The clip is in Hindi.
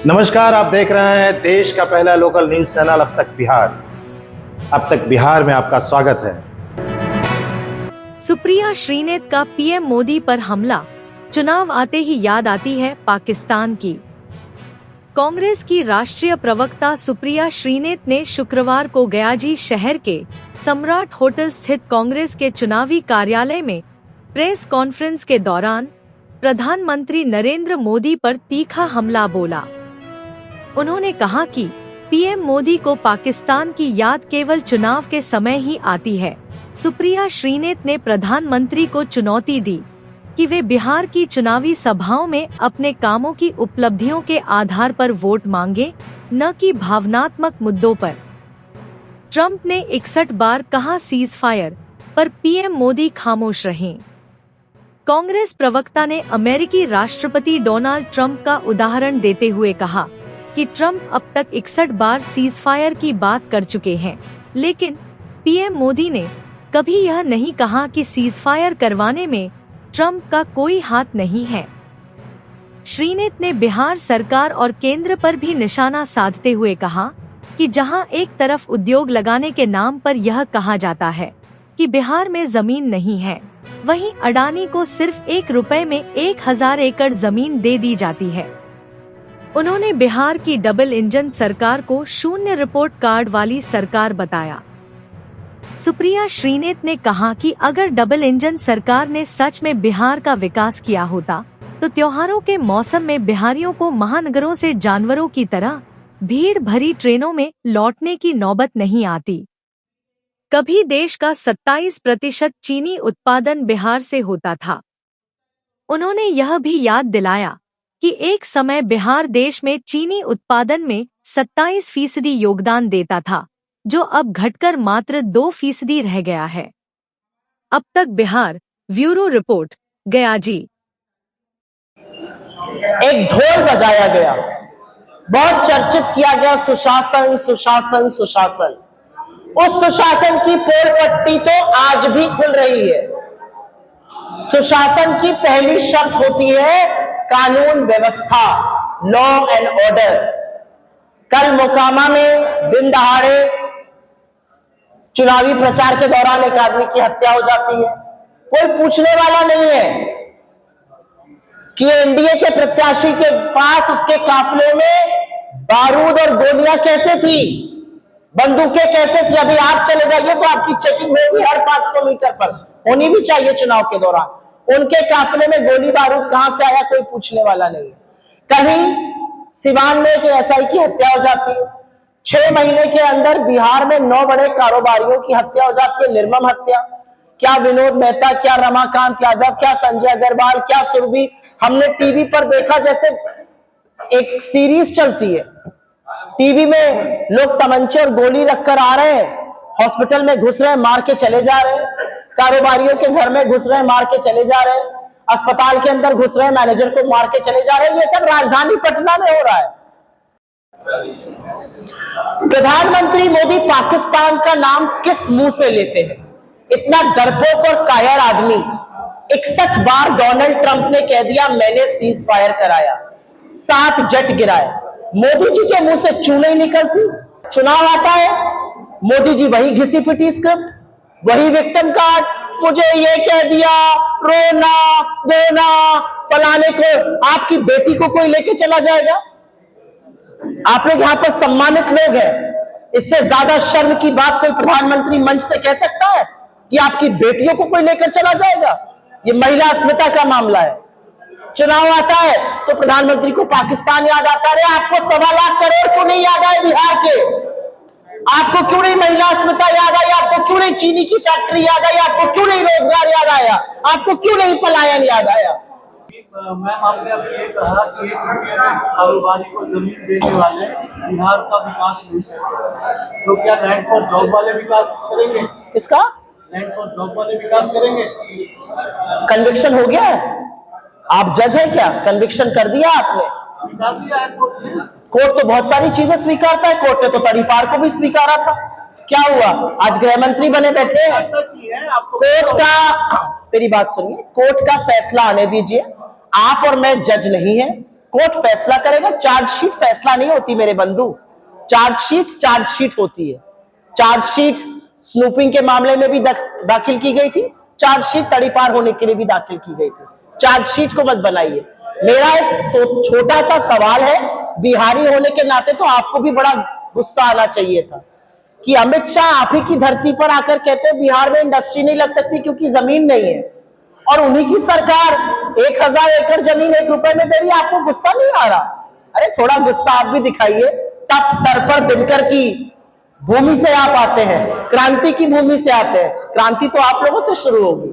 नमस्कार, आप देख रहे हैं देश का पहला लोकल न्यूज चैनल अब तक बिहार। अब तक बिहार में आपका स्वागत है। सुप्रिया श्रीनेत का पीएम मोदी पर हमला, चुनाव आते ही याद आती है पाकिस्तान की। कांग्रेस की राष्ट्रीय प्रवक्ता सुप्रिया श्रीनेत ने शुक्रवार को गयाजी शहर के सम्राट होटल स्थित कांग्रेस के चुनावी कार्यालय में प्रेस कॉन्फ्रेंस के दौरान प्रधानमंत्री नरेंद्र मोदी पर तीखा हमला बोला। उन्होंने कहा कि पीएम मोदी को पाकिस्तान की याद केवल चुनाव के समय ही आती है। सुप्रिया श्रीनेत ने प्रधानमंत्री को चुनौती दी कि वे बिहार की चुनावी सभाओं में अपने कामों की उपलब्धियों के आधार पर वोट मांगे, न कि भावनात्मक मुद्दों पर। ट्रंप ने 61 बार कहा सीज फायर, पर पीएम मोदी खामोश रहे। कांग्रेस प्रवक्ता ने अमेरिकी राष्ट्रपति डोनाल्ड ट्रंप का उदाहरण देते हुए कहा कि ट्रंप अब तक 61 बार सीज फायर की बात कर चुके हैं, लेकिन पीएम मोदी ने कभी यह नहीं कहा कि सीज फायर करवाने में ट्रंप का कोई हाथ नहीं है। श्रीनेत ने बिहार सरकार और केंद्र पर भी निशाना साधते हुए कहा कि जहां एक तरफ उद्योग लगाने के नाम पर यह कहा जाता है कि बिहार में जमीन नहीं है, वहीं अडानी को सिर्फ 1 रुपए में 1000 एकड़ जमीन दे दी जाती है। उन्होंने बिहार की डबल इंजन सरकार को शून्य रिपोर्ट कार्ड वाली सरकार बताया। सुप्रिया श्रीनेत ने कहा कि अगर डबल इंजन सरकार ने सच में बिहार का विकास किया होता तो त्योहारों के मौसम में बिहारियों को महानगरों से जानवरों की तरह भीड़ भरी ट्रेनों में लौटने की नौबत नहीं आती। कभी देश का 27% चीनी उत्पादन बिहार से होता था। उन्होंने यह भी याद दिलाया कि एक समय बिहार देश में चीनी उत्पादन में 27% योगदान देता था, जो अब घटकर मात्र 2% रह गया है। अब तक बिहार ब्यूरो रिपोर्ट, गयाजी। एक ढोल बजाया गया, बहुत चर्चित किया गया सुशासन सुशासन सुशासन। उस सुशासन की पोल पट्टी तो आज भी खुल रही है। सुशासन की पहली शर्त होती है कानून व्यवस्था, लॉ एंड ऑर्डर। कल मोकामा में दिन दहाड़े चुनावी प्रचार के दौरान एक आदमी की हत्या हो जाती है। कोई पूछने वाला नहीं है कि एनडीए के प्रत्याशी के पास उसके काफिले में बारूद और गोलियां कैसे थी, बंदूकें कैसे थी। अभी आप चले जाइए तो आपकी चेकिंग होगी हर 500 मीटर पर, होनी भी चाहिए चुनाव के दौरान। उनके काफिले में गोली बारूद कहां से आया, कोई पूछने वाला नहीं। कहीं सिवान में एक एसआई की हत्या हो जाती है। 6 महीने के अंदर बिहार में 9 बड़े कारोबारियों की हत्या हो जाती है, निर्मम हत्या। क्या विनोद मेहता, क्या रमाकांत यादव, क्या संजय अग्रवाल, क्या सुरभि, हमने टीवी पर देखा जैसे एक सीरीज चलती है। टीवी में लोग तमंचे और गोली रखकर आ रहे हैं, हॉस्पिटल में घुस रहे हैं, मार के चले जा रहे हैं, कारोबारियों के घर में घुस रहे हैं, मार के चले जा रहे हैं, अस्पताल के अंदर घुस रहे हैं, मैनेजर को मार के चले जा रहे हैं। ये सब राजधानी पटना में हो रहा है। प्रधानमंत्री मोदी पाकिस्तान का नाम किस मुंह से लेते हैं? इतना डरपोक और कायर आदमी। 61 बार डोनाल्ड ट्रंप ने कह दिया मैंने सीज फायर कराया, 7 जेट गिराए। मोदी जी के मुंह से चूं नहीं निकलती। चुनाव आता है, मोदी जी वही घिसी पिटी स्क्रिप्ट, वही विक्टिम कार्ड, मुझे ये कह दिया, रोना धोना फलाने को। आपकी बेटी को कोई लेके चला जाएगा? आप लोग यहाँ पर सम्मानित लोग हैं, इससे ज्यादा शर्म की बात कोई प्रधानमंत्री मंच से कह सकता है कि आपकी बेटियों को कोई लेकर चला जाएगा? ये महिला अस्मिता का मामला है। चुनाव आता है तो प्रधानमंत्री को पाकिस्तान याद आता है। आपको 1.25 लाख करोड़ क्यों नहीं याद आए बिहार के? आपको क्यों नहीं महिला अस्मिता याद आई? आपको क्यों नहीं चीनी की फैक्ट्री याद आई? आपको क्यों नहीं रोजगार याद आया? आपको क्यों नहीं पलायन याद आया? मैम, आपने अभी ये कहा कि कारोबारी को जमीन देने वाले बिहार का विकास नहीं करते, तो क्या लैंड फॉर जॉब वाले विकास करेंगे? किसका लैंड फॉर जॉब वाले विकास करेंगे? कन्विक्शन हो गया है? आप जज हैं क्या? कन्विक्शन कर दिया आपने? स्वीकार दिया है कोर्ट ने। कोर्ट तो बहुत सारी चीजें स्वीकारता है। कोर्ट ने तो तड़ीपार को भी स्वीकारा था। क्या हुआ? आज गृह मंत्री बने बैठे हैं। कोर्ट का, मेरी बात सुनिए, कोर्ट का फैसला आने दीजिए। आप और मैं जज नहीं है, कोर्ट फैसला करेगा। चार्जशीट फैसला नहीं होती मेरे बंधु, चार्जशीट होती है। चार्जशीट स्नूपिंग के मामले में भी दाखिल की गई थी, चार्जशीट तड़ीपार होने के लिए भी दाखिल की गई थी। चार्जशीट को मत बनाइए। मेरा एक छोटा सा सवाल है, बिहारी होने के नाते तो आपको भी बड़ा गुस्सा आना चाहिए था कि अमित शाह आप ही की धरती पर आकर कहते हैं बिहार में इंडस्ट्री नहीं लग सकती क्योंकि जमीन नहीं है, और उन्हीं की सरकार 1000 एकड़ जमीन 1 रुपए में दे रही है। आपको गुस्सा नहीं आ रहा? अरे थोड़ा गुस्सा आप भी दिखाइए। तप तर्पर दिनकर की भूमि से आप आते हैं, क्रांति की भूमि से आते हैं। क्रांति तो आप लोगों से शुरू होगी।